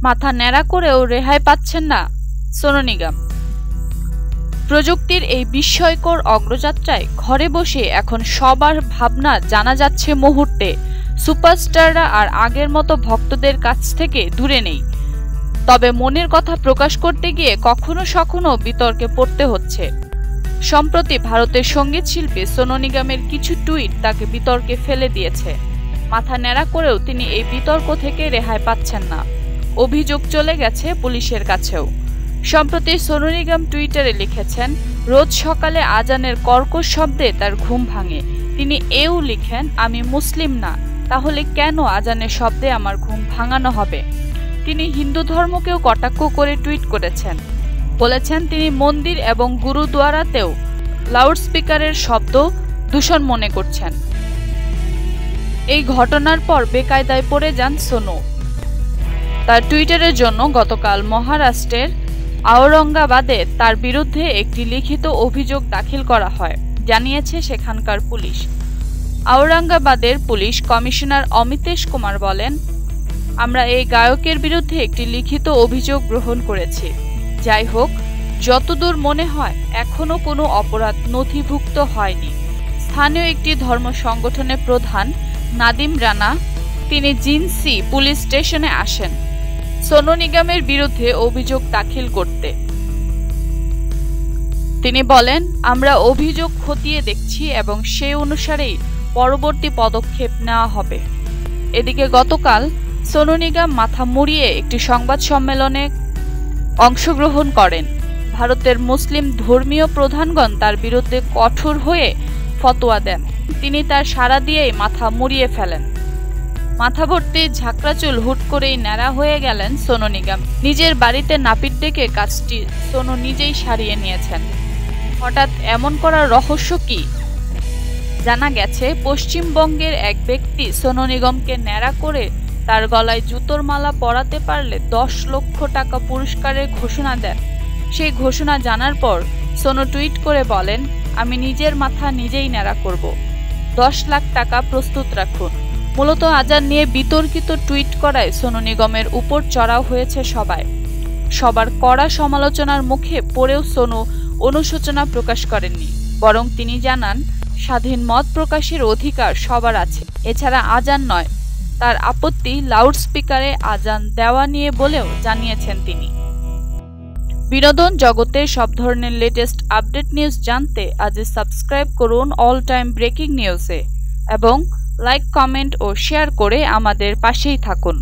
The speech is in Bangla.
মাথা ন্যাড়া করেও রেহাই পাচ্ছেন না সোনু নিগম। প্রযুক্তির এই বিস্ময়কর অগ্রযাত্রায় ঘরে বসে এখন সবার ভাবনা জানা যাচ্ছে মুহূর্তে। সুপারস্টাররা আর আগের মতো ভক্তদের কাছ থেকে দূরে নেই, তবে মনের কথা প্রকাশ করতে গিয়ে কখনো সখনো বিতর্কে পড়তে হচ্ছে। সম্প্রতি ভারতের সঙ্গীত শিল্পী সোনু নিগমের কিছু টুইট তাকে বিতর্কে ফেলে দিয়েছে। মাথা ন্যাড়া করেও তিনি এই বিতর্ক থেকে রেহাই পাচ্ছেন না। অভিযোগ চলে গেছে পুলিশের কাছেও। সম্প্রতি সোনু নিগম টুইটারে লিখেছেন, রোজ সকালে আজানের কর্কশ শব্দে তার ঘুম ভাঙে। তিনি এও লিখেন, আমি মুসলিম না, তাহলে কেন আজানের শব্দে আমার ঘুম ভাঙানো হবে। তিনি হিন্দু ধর্মকেও কটাক্ষ করে টুইট করেছেন, বলেছেন তিনি মন্দির এবং গুরুদুয়ারাতেও লাউডস্পিকারের শব্দ দূষণ মনে করছেন। এই ঘটনার পর বেকায়দায় পড়ে যান সোনু। তার টুইটারের জন্য গতকাল মহারাষ্ট্রের আওরঙ্গাবাদে তার বিরুদ্ধে একটি লিখিত অভিযোগ দাখিল করা হয়, জানিয়েছে সেখানকার পুলিশ। আওরঙ্গাবাদের পুলিশ কমিশনার অমিতেশ কুমার বলেন, আমরা এই গায়কের বিরুদ্ধে একটি লিখিত অভিযোগ গ্রহণ করেছি। যাই হোক, যতদূর মনে হয় এখনো কোনো অপরাধ নথিভুক্ত হয়নি। স্থানীয় একটি ধর্ম সংগঠনের প্রধান নাদিম রানা তিনি জিন্সি পুলিশ স্টেশনে আসেন সোনু নিগমের বিরুদ্ধে অভিযোগ দাখিল করতে। তিনি বলেন, আমরা অভিযোগ খতিয়ে দেখছি এবং সেই অনুসারেই পরবর্তী পদক্ষেপ নেওয়া হবে। এদিকে গতকাল সোনু নিগম মাথা মুড়িয়ে একটি সংবাদ সম্মেলনে অংশগ্রহণ করেন। ভারতের মুসলিম ধর্মীয় প্রধানগণ তার বিরুদ্ধে কঠোর হয়ে ফতোয়া দেন। তিনি তার সাড়া দিয়েই মাথা মুড়িয়ে ফেলেন। মাথা ভর্তি ঝাঁকড়া চুল হুট করেই ন্যাড়া হয়ে গেলেন সোনু নিগম। নিজের বাড়িতে নাপিত ডেকে কাজটি সোনু নিজেই সারিয়ে নিয়েছেন। হঠাৎ এমন করার রহস্য কি? জানা গেছে, পশ্চিমবঙ্গের এক ব্যক্তি সোনু নিগমকে ন্যাড়া করে তার গলায় জুতোর মালা পরাতে পারলে 10 লক্ষ টাকা পুরস্কারের ঘোষণা দেন। সেই ঘোষণা জানার পর সোনু টুইট করে বলেন, আমি নিজের মাথা নিজেই ন্যাড়া করব, 10 লাখ টাকা প্রস্তুত রাখুন। মূলত আজান নিয়ে বিতর্কিত টুইট করায় সোনু নিগমের উপর চড়াও হয়েছে সবাই। সবার কড়া সমালোচনার মুখে পড়েও সোনু অনুশোচনা প্রকাশ করেননি, বরং তিনি জানান, স্বাধীন মত প্রকাশের অধিকার সবার আছে। এছাড়া আজান নয়, তার আপত্তি লাউডস্পিকারে আজান দেওয়া নিয়ে বলেও জানিয়েছেন তিনি। বিনোদন জগতের সব ধরনের লেটেস্ট আপডেট নিউজ জানতে আজই সাবস্ক্রাইব করুন অল টাইম ব্রেকিং নিউজে এবং লাইক, কমেন্ট ও শেয়ার করে আমাদের পাশেই থাকুন।